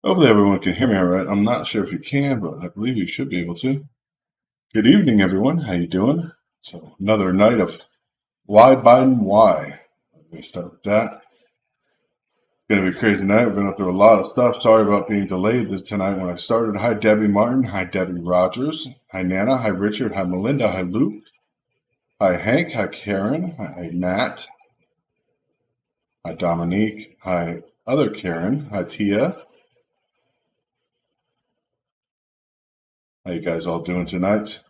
Hopefully everyone can hear me all right. I'm not sure if you can, but I believe you should be able to. Good evening, everyone. How you doing? So another night of Why Biden Why. Let me start with that. It's gonna be a crazy night. We're going through a lot of stuff. Sorry about being delayed this tonight when I started. Hi Debbie Martin. Hi Debbie Rogers. Hi Nana. Hi Richard. Hi Melinda. Hi Luke. Hi Hank. Hi Karen. Hi Matt. Hi Dominique. Hi other Karen. Hi Tia. How you guys all doing tonight?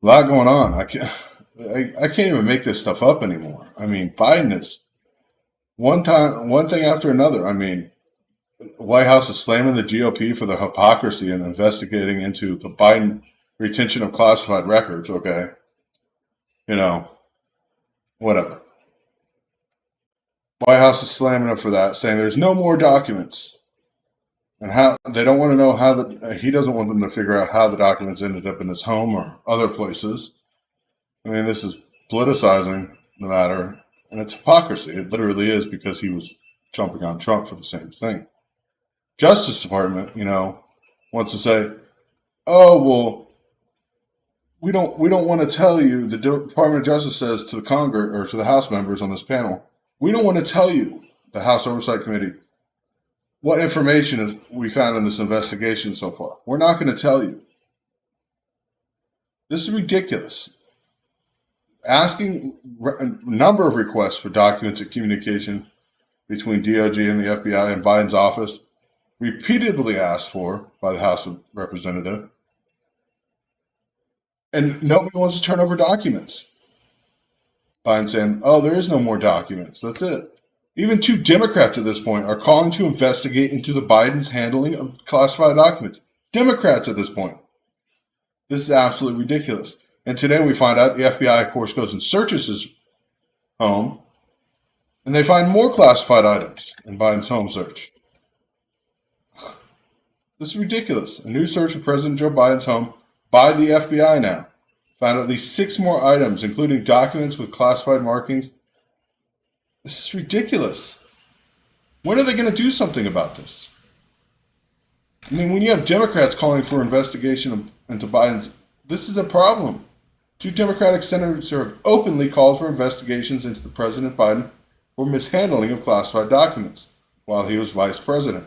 A lot going on. I can't even make this stuff up anymore. I mean, Biden is one thing after another. I mean, White House is slamming the GOP for the hypocrisy and investigating into the Biden retention of classified records. Okay, you know, whatever. White House is slamming him for that, saying there's no more documents, and how they don't want to know how he doesn't want them to figure out how the documents ended up in his home or other places. I mean, this is politicizing the matter, and it's hypocrisy. It literally is, because he was jumping on Trump for the same thing. Justice Department, wants to say, "Oh well, we don't want to tell you." The Department of Justice says to the Congress or to the House members on this panel, "We don't want to tell you, the House Oversight Committee, what information we found in this investigation so far. We're not going to tell you." This is ridiculous. Asking a number of requests for documents and communication between DOJ and the FBI and Biden's office, repeatedly asked for by the House of Representatives, and nobody wants to turn over documents. Biden saying, "Oh, there is no more documents. That's it." Even two Democrats at this point are calling to investigate into the Biden's handling of classified documents. Democrats at this point. This is absolutely ridiculous. And today we find out the FBI, of course, goes and searches his home, and they find more classified items in Biden's home search. This is ridiculous. A new search of President Joe Biden's home by the FBI now found at least 6 more items, including documents with classified markings. This is ridiculous. When are they going to do something about this? I mean, when you have Democrats calling for investigation into Biden's, this is a problem. 2 Democratic senators have openly called for investigations into the President Biden for mishandling of classified documents while he was vice president.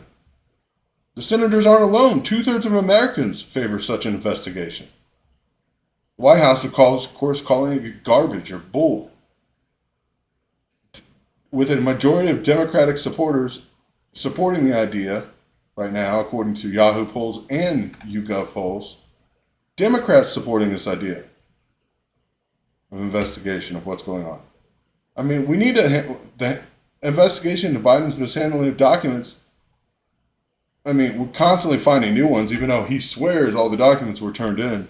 The senators aren't alone. 2/3 of Americans favor such an investigation. The White House, of course, calling it garbage or bull. With a majority of Democratic supporters supporting the idea right now, according to Yahoo polls and YouGov polls, Democrats supporting this idea of investigation of what's going on. I mean, we need the investigation into Biden's mishandling of documents. I mean, we're constantly finding new ones, even though he swears all the documents were turned in.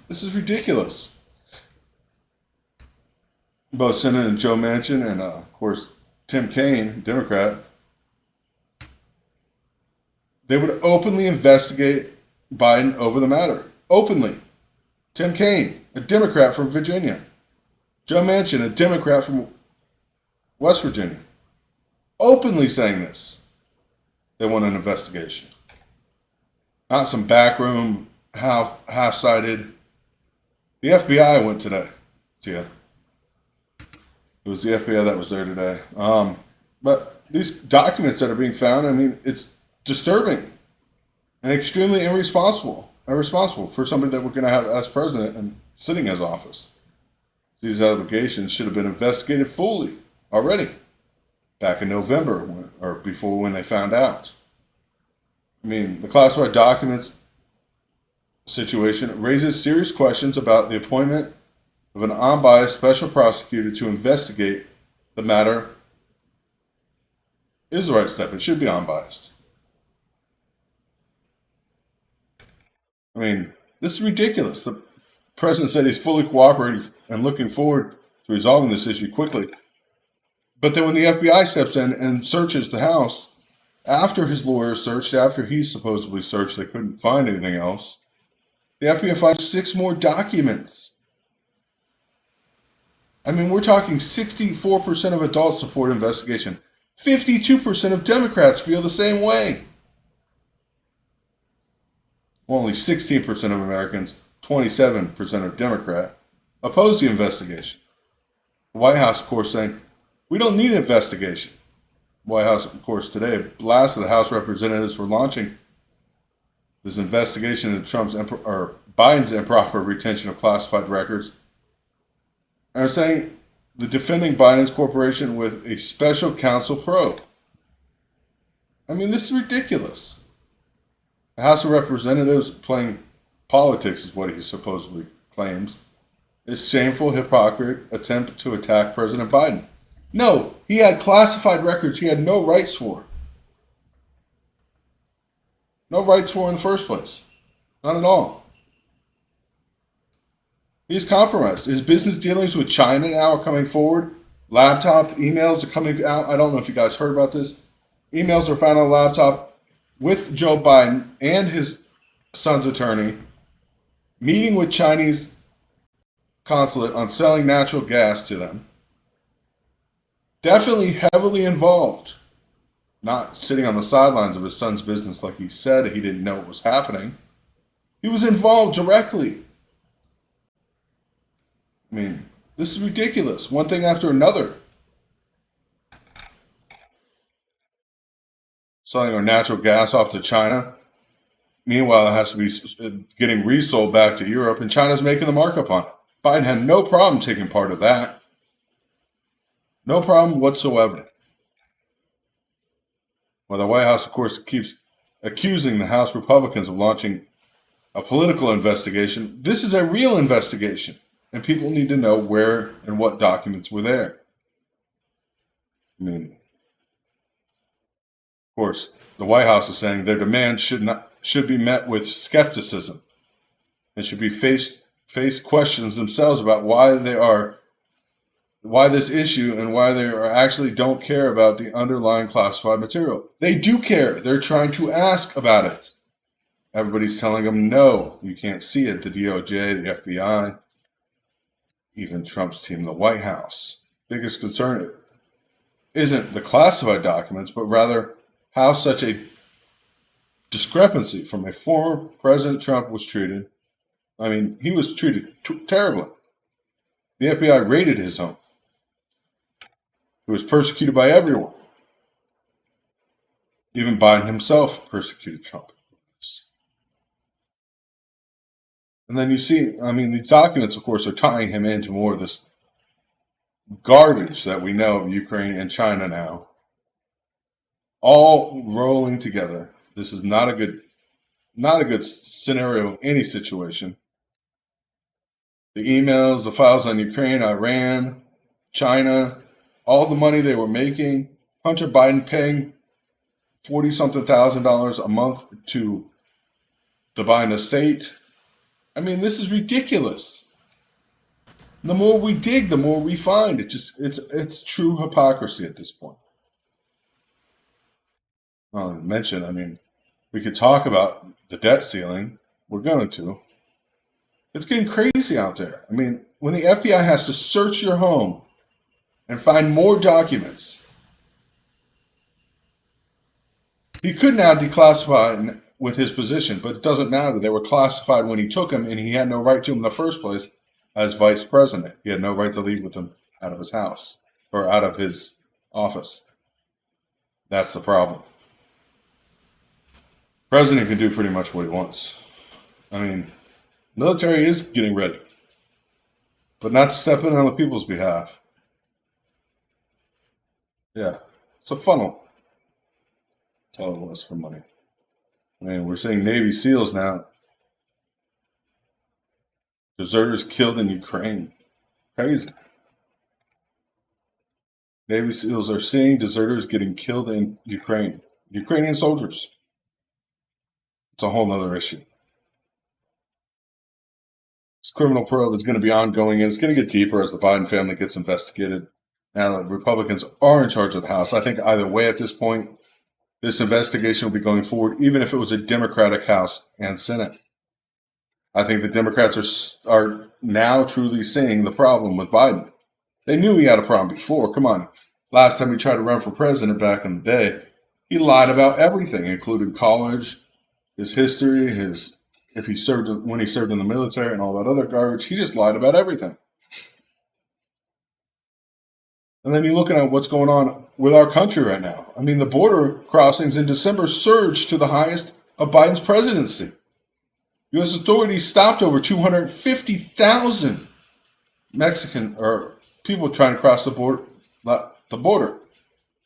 This is ridiculous. Both Senator Joe Manchin and, of course, Tim Kaine, Democrat, they would openly investigate Biden over the matter. Openly. Tim Kaine, a Democrat from Virginia. Joe Manchin, a Democrat from West Virginia. Openly saying this. They want an investigation. Not some backroom, half-sided. The FBI went today. Yeah. It was the FBI that was there today. But these documents that are being found, I mean, it's disturbing and extremely irresponsible for somebody that we're going to have as president and sitting in his office. These allegations should have been investigated fully already back in November or before, when they found out. I mean, the classified documents situation raises serious questions about the appointment of an unbiased special prosecutor to investigate the matter. Is the right step. It should be unbiased. I mean, this is ridiculous. The president said he's fully cooperating and looking forward to resolving this issue quickly. But then when the FBI steps in and searches the house, after his lawyers searched, after he supposedly searched, they couldn't find anything else. The FBI finds 6 more documents. I mean, we're talking 64% of adults support investigation. 52% of Democrats feel the same way. Well, only 16% of Americans, 27% are Democrat, oppose the investigation. The White House, of course, saying, we don't need an investigation. The White House, of course, today blasted the House representatives for launching this investigation into Biden's improper retention of classified records. And are saying the defending Biden's corporation with a special counsel probe. I mean, this is ridiculous. The House of Representatives playing politics is what he supposedly claims. A shameful, hypocrite attempt to attack President Biden. No, he had classified records he had no rights for. No rights for in the first place. Not at all. He's compromised. His business dealings with China now are coming forward. Laptop emails are coming out. I don't know if you guys heard about this. Emails are found on a laptop with Joe Biden and his son's attorney meeting with Chinese consulate on selling natural gas to them. Definitely heavily involved. Not sitting on the sidelines of his son's business like he said he didn't know what was happening. He was involved directly. I mean, this is ridiculous. One thing after another. Selling our natural gas off to China. Meanwhile, it has to be getting resold back to Europe, and China's making the markup on it. Biden had no problem taking part of that. No problem whatsoever. Well, the White House, of course, keeps accusing the House Republicans of launching a political investigation. This is a real investigation, and people need to know where and what documents were there. I mean, of course, the White House is saying their demands should be met with skepticism and should be face questions themselves about why this issue and why they actually don't care about the underlying classified material. They do care. They're trying to ask about it. Everybody's telling them, no, you can't see it. The DOJ, the FBI, even Trump's team, the White House. Biggest concern isn't the classified documents, but rather how such a discrepancy from a former President Trump was treated. I mean, he was treated terribly. The FBI raided his home. He was persecuted by everyone. Even Biden himself persecuted Trump. And then you see, I mean, these documents, of course, are tying him into more of this garbage that we know of Ukraine and China now. All rolling together. This is not a good scenario in any situation. The emails, the files on Ukraine, Iran, China, all the money they were making, Hunter Biden paying $40-something thousand a month to the Biden estate. I mean, this is ridiculous. The more we dig, the more we find. It's true hypocrisy at this point. Well, mention, I mean, we could talk about the debt ceiling. We're going to. It's getting crazy out there. I mean, when the FBI has to search your home and find more documents, he could now declassify with his position, but it doesn't matter. They were classified when he took them, and he had no right to them in the first place as vice president. He had no right to leave with them out of his house or out of his office. That's the problem. President can do pretty much what he wants. I mean, military is getting ready, but not to step in on the people's behalf. Yeah, it's a funnel. That's all it was for money. I mean, we're seeing Navy SEALs now. Deserters killed in Ukraine. Crazy. Navy SEALs are seeing deserters getting killed in Ukraine. Ukrainian soldiers. It's a whole other issue. This criminal probe is going to be ongoing, and it's going to get deeper as the Biden family gets investigated. Now, the Republicans are in charge of the House. I think either way at this point, this investigation will be going forward, even if it was a Democratic House and Senate. I think the Democrats are now truly seeing the problem with Biden. They knew he had a problem before. Come on. Last time he tried to run for president back in the day, he lied about everything, including college, his history, his if he served when he served in the military, and all that other garbage. He just lied about everything. And then you're looking at what's going on with our country right now. I mean, the border crossings in December surged to the highest of Biden's presidency. U.S. authorities stopped over 250,000 Mexican or people trying to cross the border.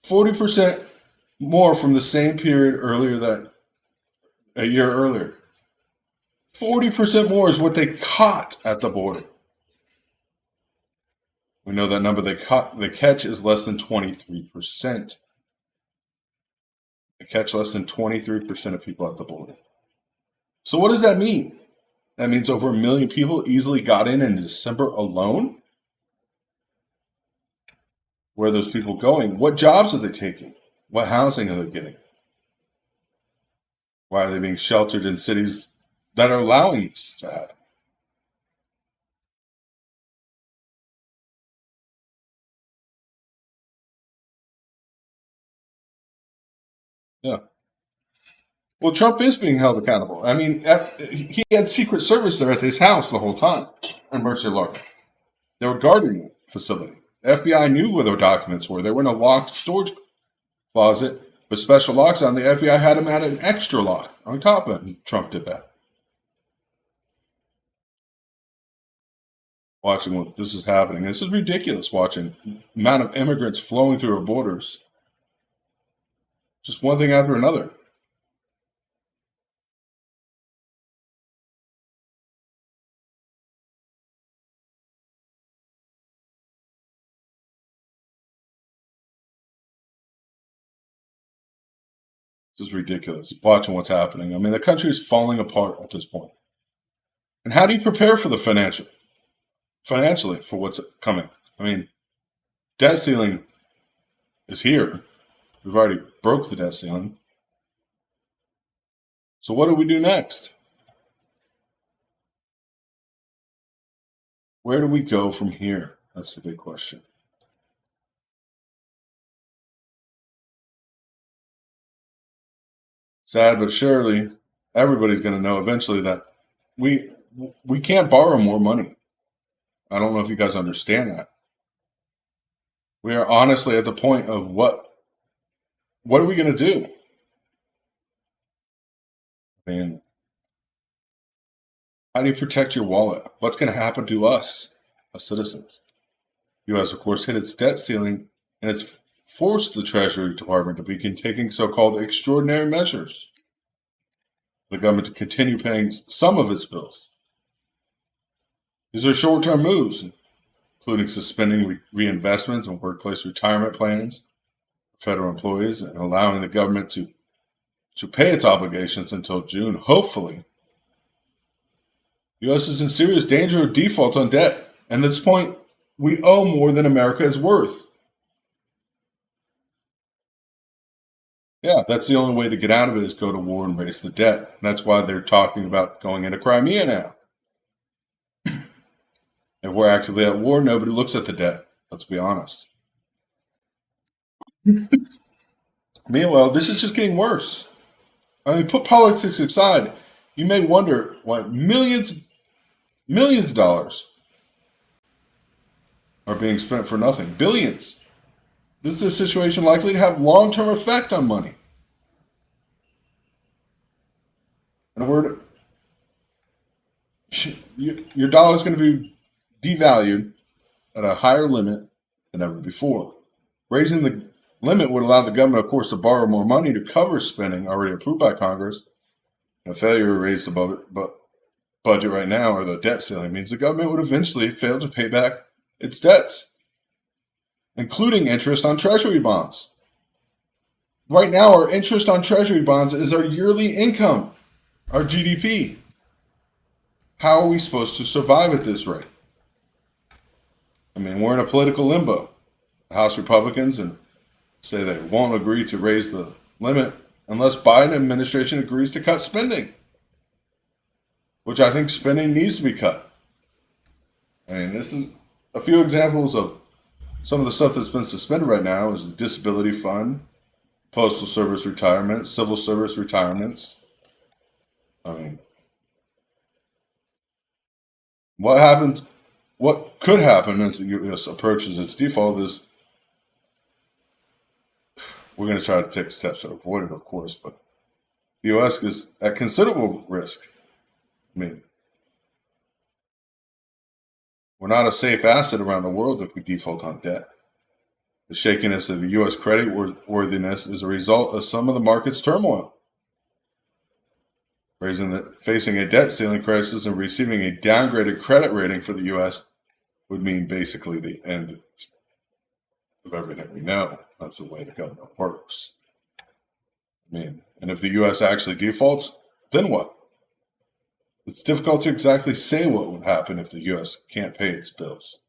40% more from the same period earlier that a year earlier. 40% more is what they caught at the border. We know that number they catch is less than 23%. They catch less than 23% of people at the border. So what does that mean? That means over 1 million people easily got in December alone? Where are those people going? What jobs are they taking? What housing are they getting? Why are they being sheltered in cities that are allowing this to happen? Yeah. Well, Trump is being held accountable. I mean, he had Secret Service there at his house the whole time in Murcielago. They were guarding the facility. The FBI knew where their documents were. They were in a locked storage closet with special locks on. The FBI had them at an extra lock on top of it, and Trump did that. Watching what this is happening. This is ridiculous, watching the amount of immigrants flowing through our borders. Just one thing after another. This is ridiculous. Watching what's happening. I mean, the country is falling apart at this point. And how do you prepare for the financially for what's coming? I mean, debt ceiling is here. We've already broke the debt ceiling. So what do we do next? Where do we go from here? That's the big question. Sad but surely, everybody's going to know eventually that we we can't borrow more money. I don't know if you guys understand that. We are honestly at the point of what are we going to do? I mean, how do you protect your wallet? What's going to happen to us as citizens? U.S. of course hit its debt ceiling, and it's forced the Treasury Department to begin taking so-called extraordinary measures for the government to continue paying some of its bills. These are short-term moves, including suspending reinvestments and workplace retirement plans for federal employees and allowing the government to pay its obligations until June. Hopefully, the U.S. is in serious danger of default on debt. And at this point, we owe more than America is worth. Yeah, that's the only way to get out of it is go to war and raise the debt. And that's why they're talking about going into Crimea now. If we're actively at war, nobody looks at the debt. Let's be honest. Meanwhile, this is just getting worse. I mean, put politics aside. You may wonder why millions of dollars are being spent for nothing. Billions. This is a situation likely to have long-term effect on money. In a word, your dollar is going to be devalued at a higher limit than ever before. Raising the limit would allow the government, of course, to borrow more money to cover spending already approved by Congress. A failure to raise the budget right now, or the debt ceiling, means the government would eventually fail to pay back its debts, including interest on Treasury bonds. Right now, our interest on Treasury bonds is our yearly income, our GDP. How are we supposed to survive at this rate? I mean, we're in a political limbo. The House Republicans say they won't agree to raise the limit unless Biden administration agrees to cut spending, which I think spending needs to be cut. I mean, this is a few examples of Some of the stuff that's been suspended right now is the disability fund, postal service retirement, civil service retirements. I mean, what happens? What could happen as the U.S. approaches its default is we're going to try to take steps to avoid it, of course, but the U.S. is at considerable risk. I mean, we're not a safe asset around the world if we default on debt. The shakiness of the U.S. credit worthiness is a result of some of the market's turmoil. Facing a debt ceiling crisis and receiving a downgraded credit rating for the U.S. would mean basically the end of everything we know. That's the way the government works. I mean, and if the U.S. actually defaults, then what? It's difficult to exactly say what would happen if the U.S. can't pay its bills.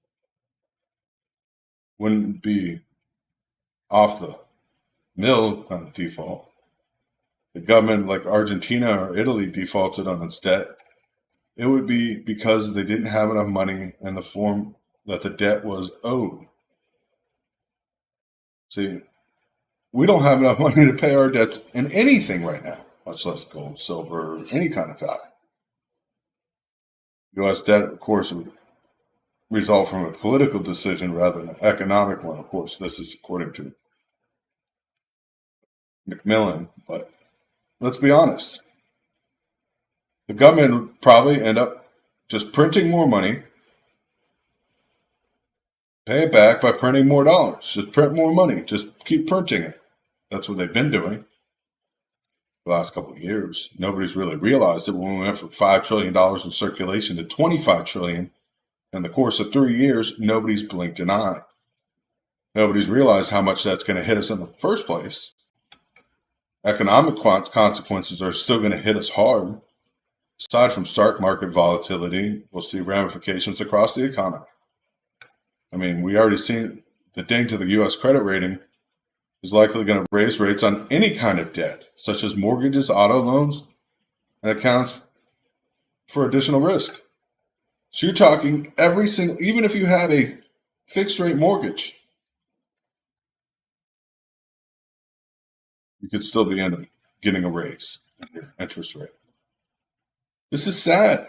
Wouldn't be off the mill kind of default. The government like Argentina or Italy defaulted on its debt, it would be because they didn't have enough money in the form that the debt was owed. See, we don't have enough money to pay our debts in anything right now, much less gold, silver, any kind of value. U.S. debt, of course, would result from a political decision rather than an economic one. Of course, this is according to Macmillan, but let's be honest. The government would probably end up just printing more money, pay it back by printing more dollars. Just print more money. Just keep printing it. That's what they've been doing the last couple of years. Nobody's really realized it when we went from $5 trillion in circulation to $25 trillion in the course of 3 years. Nobody's blinked an eye. Nobody's realized how much that's going to hit us in the first place. Economic consequences are still going to hit us hard. Aside from stock market volatility, we'll see ramifications across the economy. I mean, we already seen the ding to the U.S. credit rating is likely going to raise rates on any kind of debt, such as mortgages, auto loans, and accounts for additional risk. So you're talking every single, even if you have a fixed rate mortgage, you could still be getting a raise in your interest rate. This is sad.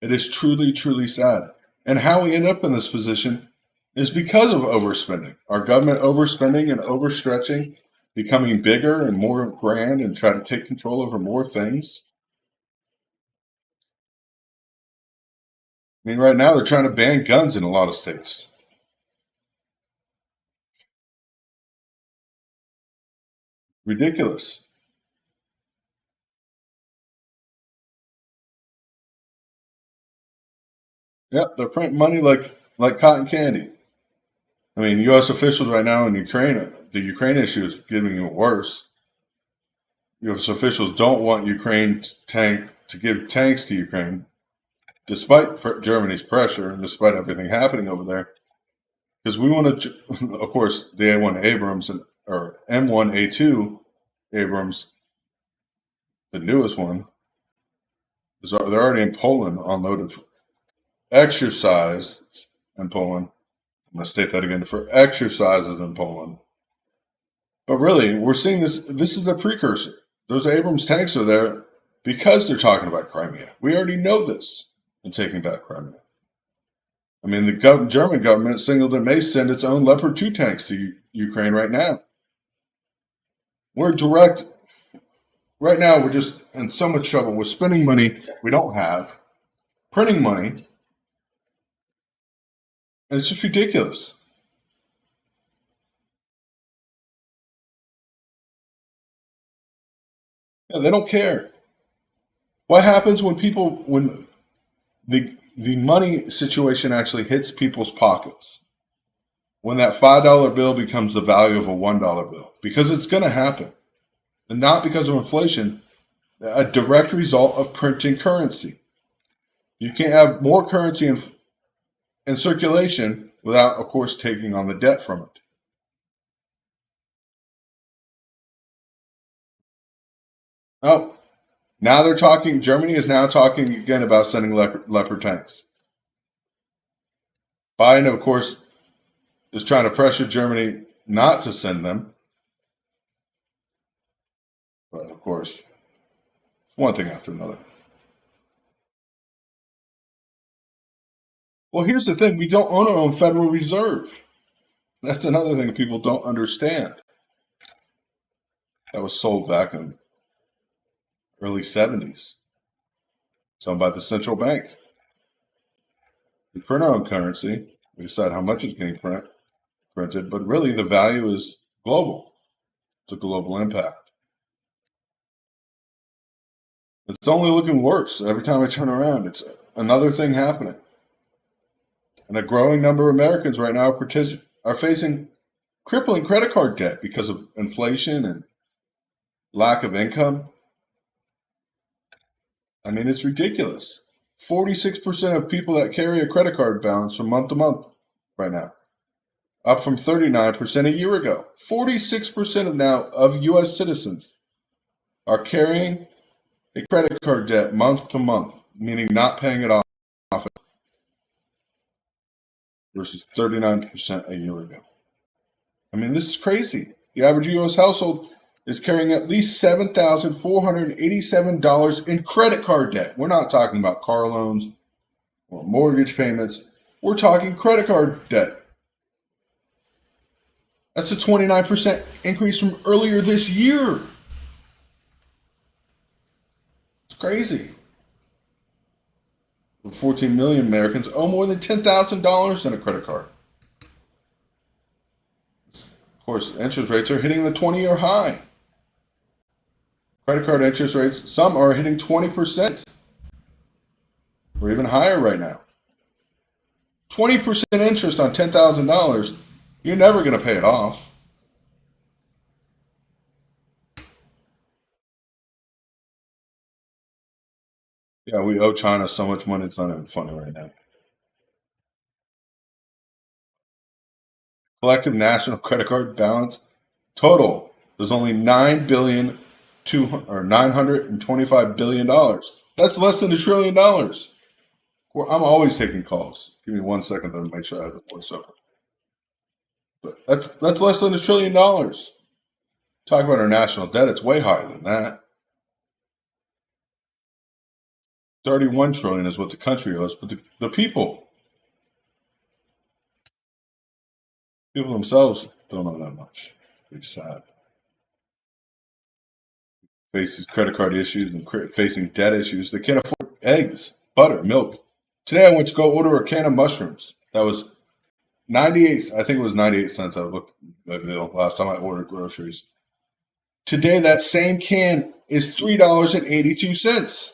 It is truly, truly sad. And how we end up in this position is because of overspending. Our government overspending and overstretching, becoming bigger and more grand and trying to take control over more things. I mean, right now they're trying to ban guns in a lot of states. Ridiculous. Yep, they're printing money like cotton candy. I mean, U.S. officials right now in Ukraine, the Ukraine issue is getting even worse. U.S. officials don't want Ukraine to give tanks to Ukraine, despite Germany's pressure and despite everything happening over there. Because we want to, of course, the A1 Abrams or M1A2 Abrams, the newest one, they're already in Poland unloaded for exercise in Poland. I'm going to state that again, for exercises in Poland. But really, we're seeing this. This is the precursor. Those Abrams tanks are there because they're talking about Crimea. We already know this in taking back Crimea. I mean, the German government signaled it may send its own Leopard 2 tanks to Ukraine right now. Right now, we're just in so much trouble. We're spending money we don't have, printing money, and it's just ridiculous. Yeah, they don't care. What happens when the money situation actually hits people's pockets? When that $5 bill becomes the value of a $1 bill? Because it's going to happen. And not because of inflation, a direct result of printing currency. You can't have more currency in circulation without, of course, taking on the debt from it. Oh, now they're talking, Germany is now talking again about sending Leopard tanks. Biden, of course, is trying to pressure Germany not to send them. But of course, one thing after another. Well, here's the thing. We don't own our own Federal Reserve. That's another thing people don't understand. That was sold back in early 70s. It's owned by the central bank. We print our own currency. We decide how much is getting printed, but really the value is global. It's a global impact. It's only looking worse. Every time I turn around, it's another thing happening. And a growing number of Americans right now are facing crippling credit card debt because of inflation and lack of income. I mean, it's ridiculous. 46% of people that carry a credit card balance from month to month right now, up from 39% a year ago. 46% of U.S. citizens are carrying a credit card debt month to month, meaning not paying it off, versus 39% a year ago. I mean, this is crazy. The average U.S. household is carrying at least $7,487 in credit card debt. We're not talking about car loans or mortgage payments. We're talking credit card debt. That's a 29% increase from earlier this year. It's crazy. 14 million Americans owe more than $10,000 in a credit card. Of course, interest rates are hitting the 20-year high. Credit card interest rates, some are hitting 20% or even higher right now. 20% interest on $10,000, you're never going to pay it off. Yeah, we owe China so much money, it's not even funny right now. Collective national credit card balance total, there's only $925 billion. That's less than $1 trillion. I'm always taking calls. Give me 1 second to make sure I have the voice open. But that's less than $1 trillion. Talk about our national debt, it's way higher than that. 31 trillion is what the country owes, but the people themselves don't owe that much. Pretty sad. Faces credit card issues and facing debt issues. They can't afford eggs, butter, milk. Today I went to go order a can of mushrooms. That was 98. I think it was 98 cents. I looked at the last time I ordered groceries. Today that same can is $3.82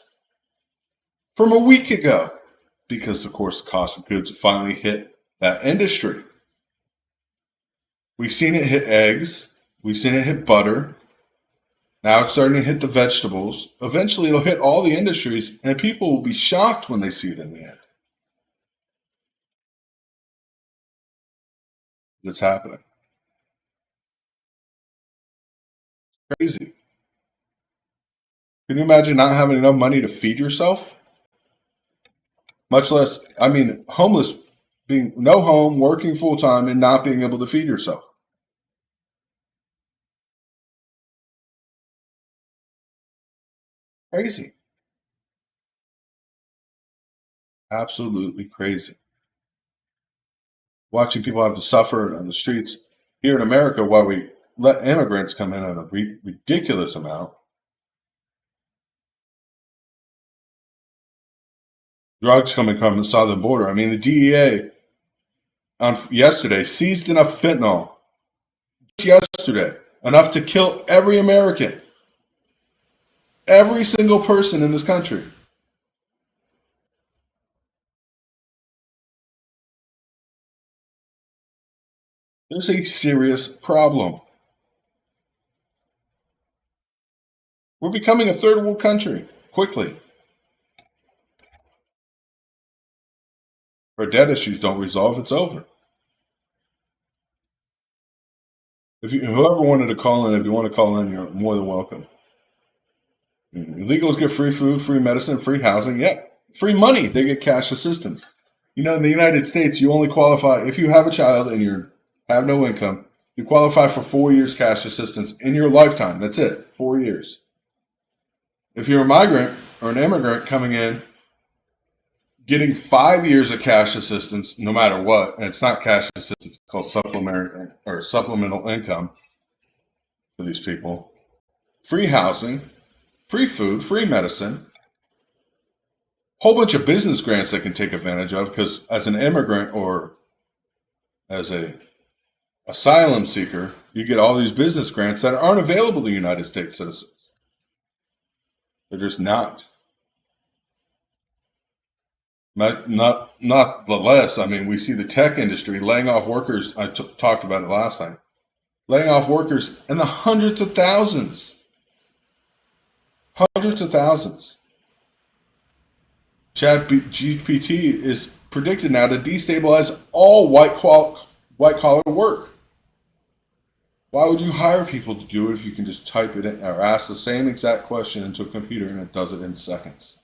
from a week ago, because of course the cost of goods finally hit that industry. We've seen it hit eggs. We've seen it hit butter. Now it's starting to hit the vegetables. Eventually it'll hit all the industries, and people will be shocked when they see it in the end. It's happening. Crazy. Can you imagine not having enough money to feed yourself? Much less, homeless, being no home, working full time, and not being able to feed yourself. Crazy. Absolutely crazy. Watching people have to suffer on the streets here in America while we let immigrants come in at a ridiculous amount. Drugs coming from the southern border. I mean, the DEA on yesterday seized enough fentanyl, just yesterday, enough to kill every American, every single person in this country. There's a serious problem. We're becoming a third world country quickly. If our debt issues don't resolve, it's over. Whoever wanted to call in, if you want to call in, you're more than welcome. Illegals get free food, free medicine, free housing. Yeah, free money. They get cash assistance. In the United States, you only qualify if you have a child and you have no income. You qualify for 4 years cash assistance in your lifetime. That's it, 4 years. If you're a migrant or an immigrant coming in, getting 5 years of cash assistance, no matter what, and it's not cash assistance, it's called supplementary or supplemental income for these people. Free housing, free food, free medicine, whole bunch of business grants they can take advantage of because as an immigrant or as a asylum seeker, you get all these business grants that aren't available to United States citizens. They're just not. Not the less. I mean, we see the tech industry laying off workers. I talked about it last time. Laying off workers in the hundreds of thousands. Hundreds of thousands. ChatGPT is predicted now to destabilize all white collar work. Why would you hire people to do it if you can just type it in or ask the same exact question into a computer and it does it in seconds?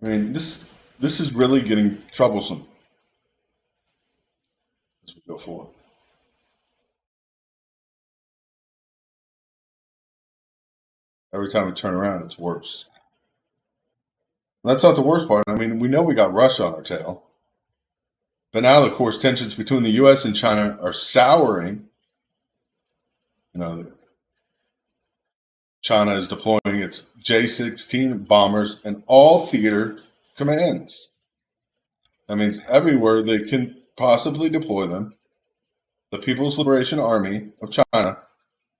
I mean, this is really getting troublesome as we go forward. Every time we turn around, it's worse. That's not the worst part. I mean, we know we got Russia on our tail. But now, of course, tensions between the U.S. and China are souring. China is deploying its J-16 bombers in all theater commands. That means everywhere they can possibly deploy them, the People's Liberation Army of China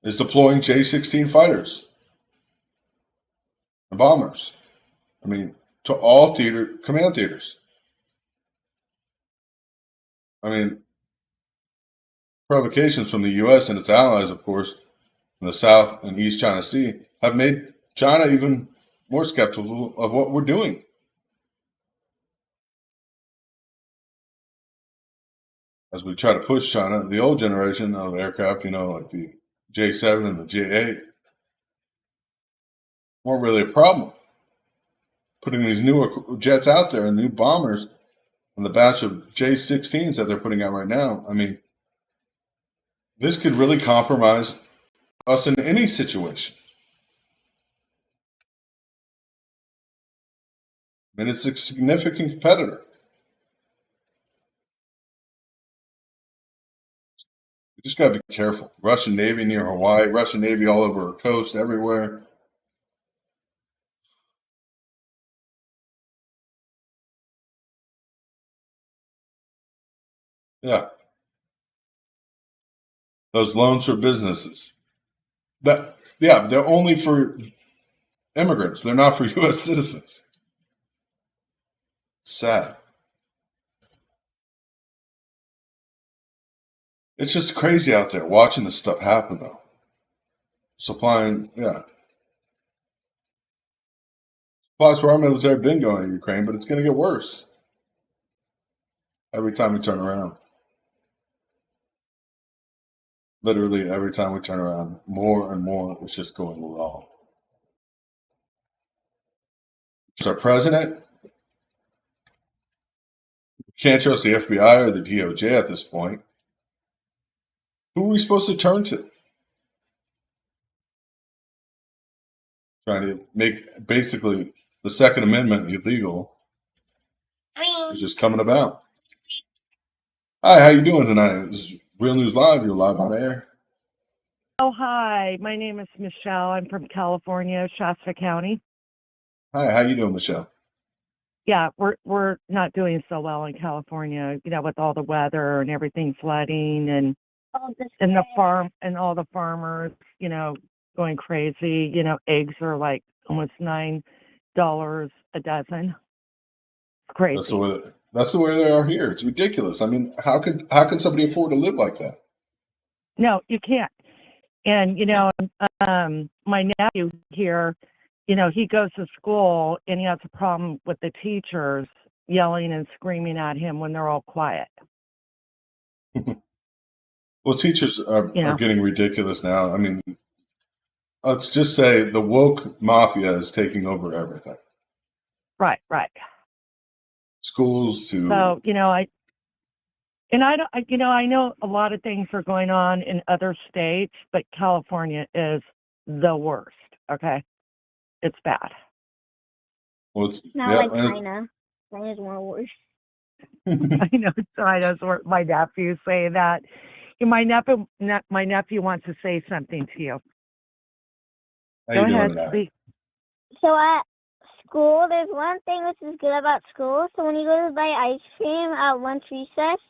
is deploying J-16 fighters and bombers. I mean, to all command theaters. I mean, provocations from the U.S. and its allies, of course, in the South and East China Sea, have made China even more skeptical of what we're doing. As we try to push China, the old generation of aircraft, like the J-7 and the J-8, weren't really a problem. Putting these newer jets out there and new bombers and the batch of J-16s that they're putting out right now, I mean, this could really compromise us in any situation. And it's a significant competitor. You just got to be careful. Russian Navy near Hawaii, Russian Navy all over our coast, everywhere. Yeah. Those loans for businesses. They're only for immigrants. They're not for U.S. citizens. Sad. It's just crazy out there watching this stuff happen, though. Supplies for our military have been going to Ukraine, but it's going to get worse every time we turn around. Literally every time we turn around, more and more it's just going wrong. It's our president. We can't trust the FBI or the DOJ at this point. Who are we supposed to turn to? Trying to make basically the Second Amendment illegal is just coming about. Hi, how you doing tonight? This is Real News Live. You're live on air. Oh, hi. My name is Michelle. I'm from California, Shasta County. Hi, how you doing, Michelle? Yeah, we're not doing so well in California, with all the weather and everything flooding and the farm and all the farmers, going crazy. Eggs are like almost $9 a dozen. Crazy. That's the way they are here. It's ridiculous. I mean, how can somebody afford to live like that? No, you can't. And my nephew here, he goes to school and he has a problem with the teachers yelling and screaming at him when they're all quiet. Well, teachers are getting ridiculous now. I mean, let's just say the woke mafia is taking over everything. Right, right. Schools to So, I don't, I know a lot of things are going on in other states, but California is the worst. Okay. It's bad. well, it's, Not yeah, like China. China's more worse. I know China's where my nephews say that. My nephew wants to say something to you. how Go you doing ahead, tonight? speak. So at school, there's one thing which is good about school. So when you go to buy ice cream at lunch recess,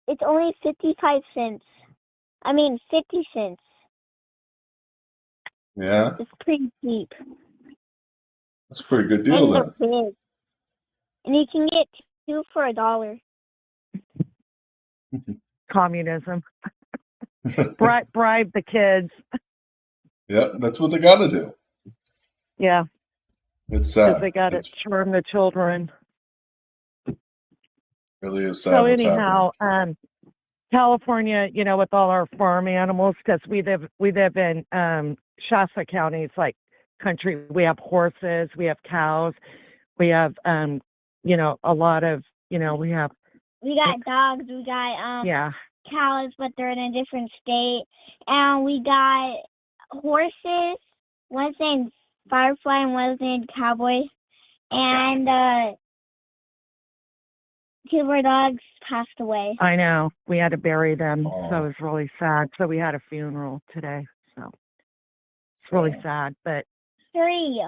it's only 55 cents. I mean, 50 cents. Yeah, It's pretty cheap. that's a pretty good deal And they're then. big. And you can get two for $1. Communism. Bribe the kids. Yeah, that's what they got to do. Yeah, It's because sad. they got to It's charm the children. really is sad So what's happening. anyhow, California, with all our farm animals, because we live in Shasta County. It's like country. We have horses, we have cows, we have a lot of we have We got dogs. We got yeah. cows, but they're in a different state. And we got horses. One's named Firefly and one's named Cowboy. And two of our dogs passed away. I know. We had to bury them, Oh. so it was really sad. So we had a funeral today. So it's really Yeah. sad, but 3.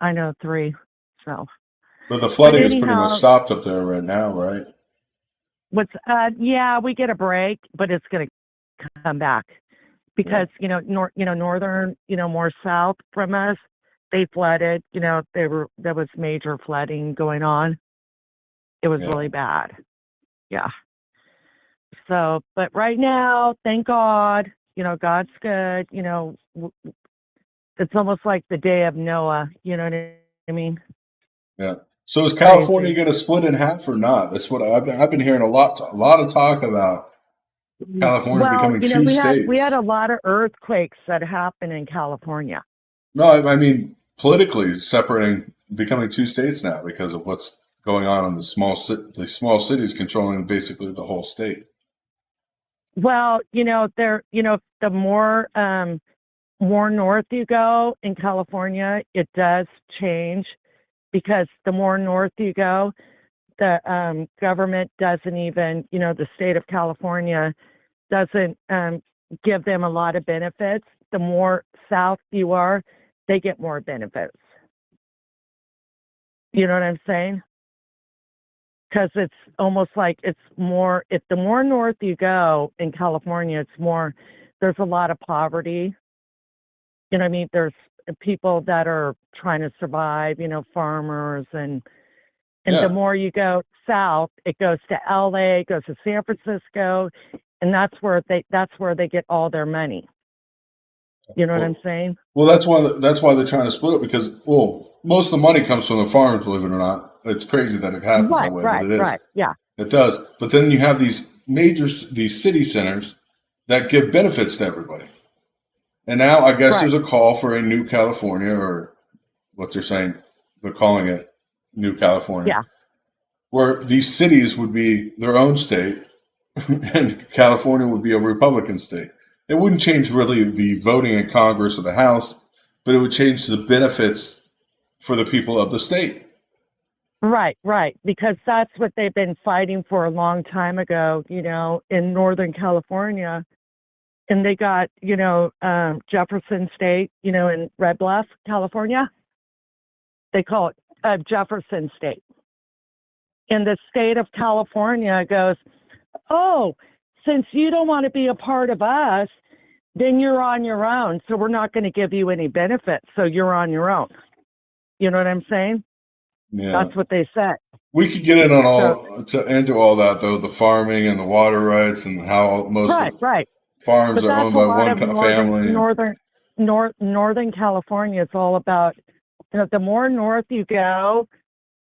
I know 3. So But the flooding is pretty anyhow, much stopped up there right now, right? yeah, we get a break, but it's gonna come back because northern, more south from us, they flooded. There was major flooding going on. It was Yeah. really bad. Yeah. So, but right now, thank God, God's good. It's almost like the day of Noah. You know what I mean? Yeah. So is California Crazy. going to split in half or not? That's what I've been hearing a lot of talk about California Well, becoming two we had states. a lot of earthquakes that happened in California. No, I mean politically separating, becoming two states now because of what's going on in the small cities controlling basically the whole state. Well, the more north you go in California, it does change because the more north you go, the government doesn't even, the state of California doesn't give them a lot of benefits. The more south you are, they get more benefits. You know what I'm saying? Because it's almost like it's more, if the more north you go in California, there's a lot of poverty. You know what I mean? There's people that are trying to survive, farmers and the Yeah. more you go south, it goes to LA, it goes to San Francisco, and that's where they get all their money. You know what I'm saying? Well, that's why they're trying to split it because most of the money comes from the farmers. Believe it or not, it's crazy that it happens that way, but it is. Right. Yeah. It does. But then you have these city centers that give benefits to everybody. And now I guess Right. there's a call for a new California, or what they're calling it New California. Yeah. Where these cities would be their own state and California would be a Republican state. It wouldn't change really the voting in Congress or the House, but it would change the benefits for the people of the state. Right. Because that's what they've been fighting for a long time ago, in Northern California. And they got, Jefferson State, in Red Bluff, California. They call it Jefferson State. And the state of California goes, oh, since you don't want to be a part of us, then you're on your own. So we're not going to give you any benefits. So you're on your own. You know what I'm saying? Yeah. That's what they said. We could get in on into all that though, the farming and the water rights and how most Right. farms But are that's owned a by lot one of family. Northern California is all about, the more north you go,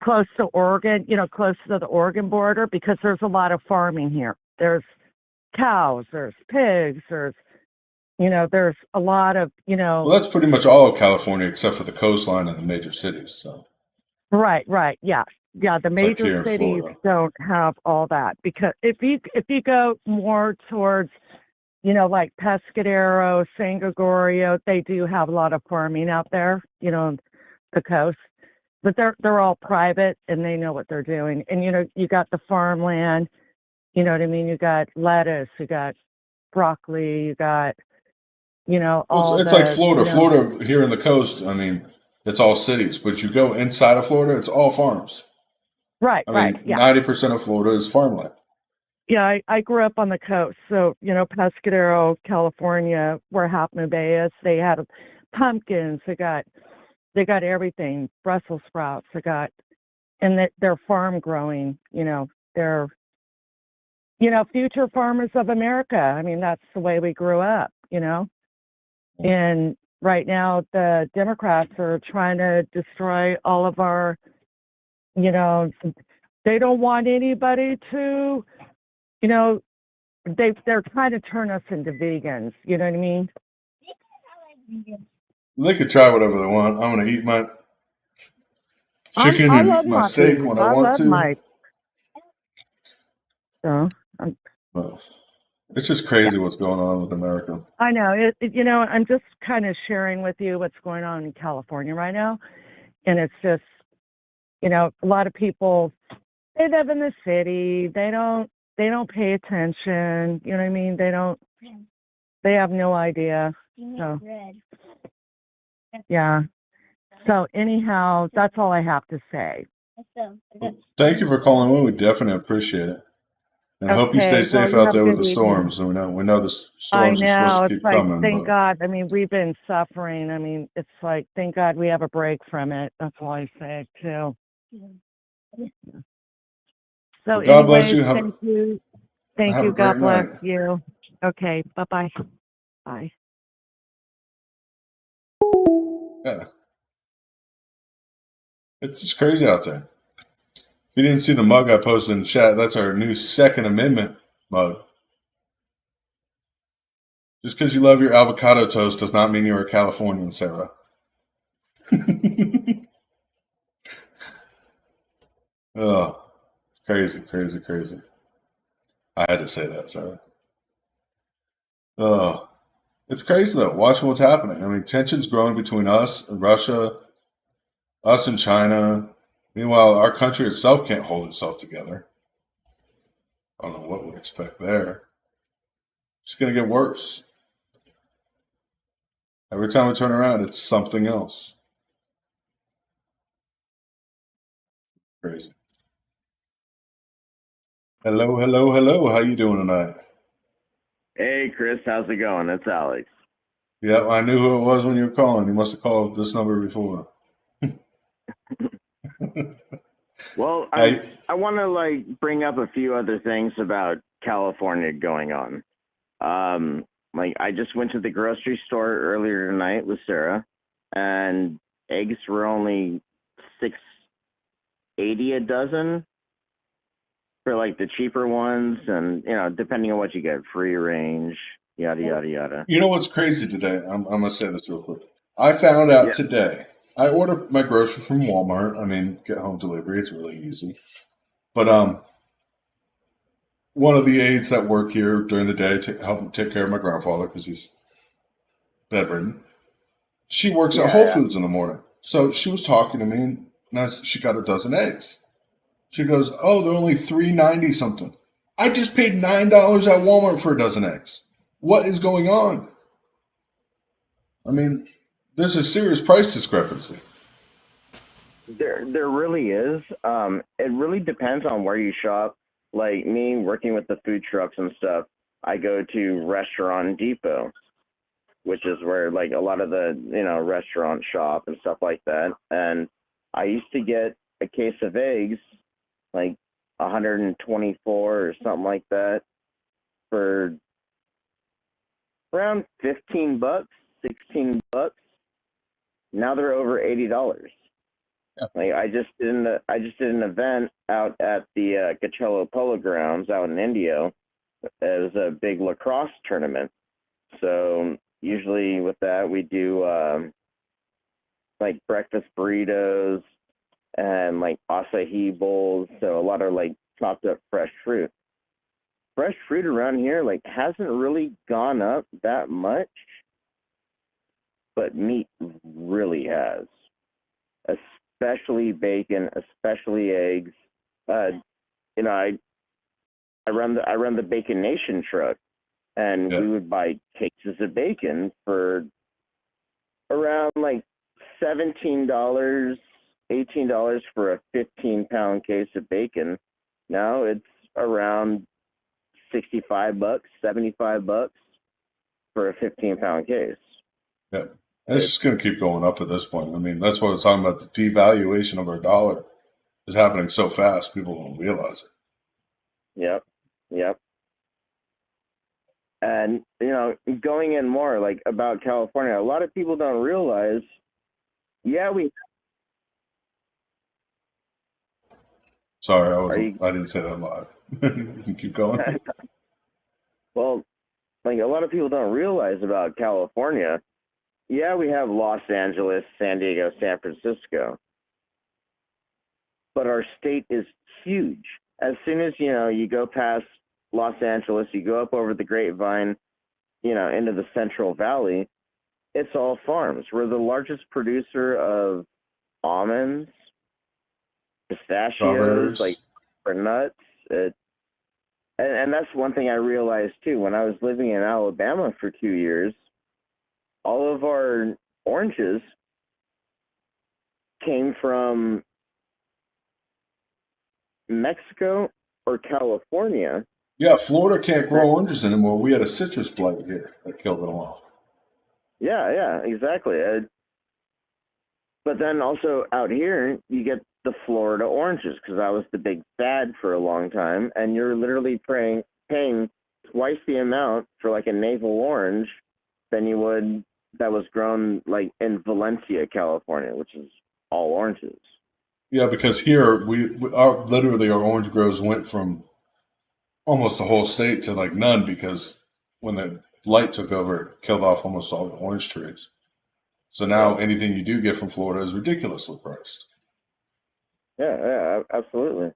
close to Oregon, close to the Oregon border, because there's a lot of farming here. There's cows, there's pigs, there's there's a lot of, Well, that's pretty much all of California except for the coastline and the major cities. So right, yeah. Yeah, the it's like major here in cities Florida. don't have all that because if you go more towards, like Pescadero, San Gregorio, they do have a lot of farming out there, the coast. But they're all private and they know what they're doing. And you got the farmland, you know what I mean? You got lettuce, you got broccoli, you got, Well, all it's like the, Florida. Florida here in the coast, I mean, it's all cities. But you go inside of Florida, it's all farms. right, I right, mean, yeah. 90% of Florida is farmland. Yeah, I grew up on the coast, so Pescadero, California, where Half Moon Bay is, they had pumpkins, they got everything, Brussels sprouts, and they're farm growing, they're future farmers of America. I mean, that's the way we grew up. And right now, the Democrats are trying to destroy all of our, you know, they don't want anybody to, you know, they're trying to turn us into vegans. You know what I mean? They could try whatever they want. I'm going to eat my chicken I and love my my steak food. when I I want love to. my, so, Well, it's just yeah, crazy what's going on with America. I know. I'm just kind of sharing with you what's going on in California right now. And it's just, a lot of people, they live in the city. They don't pay attention. You know what I mean? They have no idea. So, yeah. So anyhow, that's all I have to say. Well, thank you for calling in. We definitely appreciate it. And hope you stay Okay. Well, safe you out have a there with good the evening. storms. We know the I storms are supposed know. to It's keep like, coming, thank but God. I mean, we've been suffering. I mean, it's like, thank God we have a break from it. That's all I say, too. So well, God bless anyways, you. thank you. Thank Have a you. great God bless night. you. Okay. Bye-bye. Bye. Yeah, it's just crazy out there. If you didn't see the mug I posted in the chat, that's our new Second Amendment mug. Just because you love your avocado toast does not mean you're a Californian, Sarah. Oh, crazy, crazy, crazy. I had to say that, Sarah. Oh, it's crazy though. Watching what's happening. I mean, tensions growing between us and Russia, us and China. Meanwhile, our country itself can't hold itself together. I don't know what we expect there. It's going to get worse. Every time we turn around, it's something else. Crazy. Hello, hello, hello. How you doing tonight? Hey, Chris, how's it going? It's Alex. Yep, I knew who it was when you were calling. You must have called this number before. Well, I Hey, I want to bring up a few other things about California going on. I just went to the grocery store earlier tonight with Sarah, and eggs were only 6.80 a dozen for the cheaper ones, and depending on what you get, free range, yada yada yada. you know what's crazy today? I'm going to say this real quick. I found out Yeah, today. I order my groceries from Walmart. I mean, get home delivery. It's really easy. But one of the aides that work here during the day to help take care of my grandfather because he's bedridden, she works at yeah, Whole yeah. Foods in the morning. So she was talking to me, and she got a dozen eggs. She goes, "Oh, they're only $3.90 something." I just paid $9 at Walmart for a dozen eggs. What is going on? I mean, there's a serious price discrepancy. There really is. It really depends on where you shop. Like me working with the food trucks and stuff, I go to Restaurant Depot, which is where a lot of the restaurant shop and stuff like that. And I used to get a case of eggs like 124 or something like that for around $15, $16. Now they're over $80. I just did an event out at the Coachella Polo Grounds out in Indio. It was a big lacrosse tournament. So usually with that we do like breakfast burritos and like acai bowls. So a lot of like chopped up fresh fruit. Fresh fruit around here like hasn't really gone up that much, but meat really has, especially bacon, especially eggs. Uh, you know, I run the Bacon Nation truck, and Yeah. we would buy cases of bacon for around like $17, $18 for a 15-pound case of bacon. Now it's around $65, $75 for a 15-pound case. Yeah. It's just going to keep going up at this point. I mean, that's what I was talking about. The devaluation of our dollar is happening so fast, people don't realize it. Yep, yep. And going in more like about California, a lot of people don't realize. Yeah, we Sorry, are you. I didn't say that live. You can keep going. Well, like a lot of people don't realize about California. Yeah, we have Los Angeles, San Diego, San Francisco, but our state is huge. As soon as you go past Los Angeles, you go up over the Grapevine, into the Central Valley, it's all farms. We're the largest producer of almonds, pistachios, Strawberries. like for nuts. And that's one thing I realized too. When I was living in Alabama for 2 years, all of our oranges came from Mexico or California. Yeah, Florida can't grow oranges anymore. We had a citrus blight here that killed them all. Yeah, exactly. But then also out here, you get the Florida oranges because that was the big fad for a long time, and you're literally paying twice the amount for like a navel orange than you would that was grown like in Valencia, California, which is all oranges. Yeah, because here literally our orange groves went from almost the whole state to like none because when the blight took over, it killed off almost all the orange trees. So now Yeah, anything you do get from Florida is ridiculously priced. yeah, absolutely.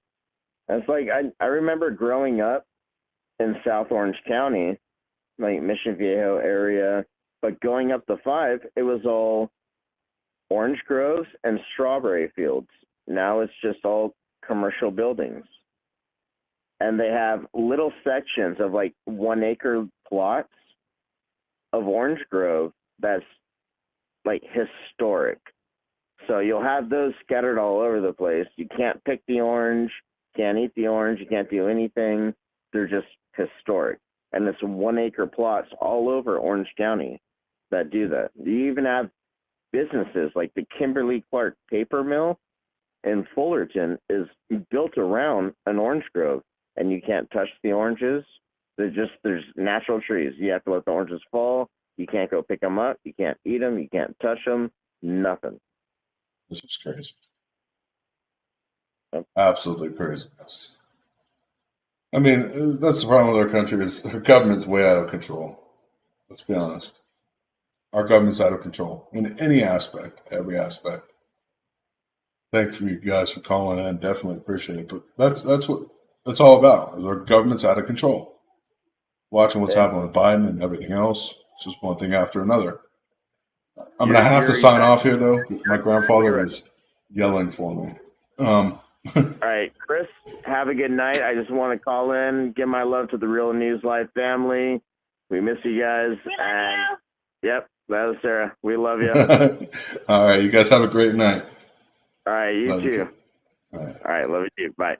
And it's like I remember growing up in South Orange County, like Mission Viejo area, but going up the 5, it was all orange groves and strawberry fields. Now it's just all commercial buildings. And they have little sections of like 1 acre plots of orange grove that's like historic. So you'll have those scattered all over the place. You can't pick the orange, can't eat the orange, you can't do anything. They're just historic. And it's 1 acre plots all over Orange County that do that. You even have businesses like the Kimberly Clark Paper Mill in Fullerton is built around an orange grove, and you can't touch the oranges. There's natural trees. You have to let the oranges fall. You can't go pick them up. You can't eat them. You can't touch them. Nothing. This is crazy. Yep. Absolutely craziness. I mean, that's the problem with our country is our government's way out of control. Let's be honest. Our government's out of control in any aspect, every aspect. Thank you guys for calling in. Definitely appreciate it. But that's what it's all about. Is our government's out of control. Watching what's Yeah. happening with Biden and everything else. It's just one thing after another. I'm You're, gonna have to you're sign exactly off here though. My grandfather right. is yelling for me. All right, Chris, have a good night. I just want to call in, give my love to the Real News Live family. We miss you guys. And yep, that was Sarah. We love you. All right, you guys have a great night. All right, you Love you too. too. All right. All right, love you too. Bye.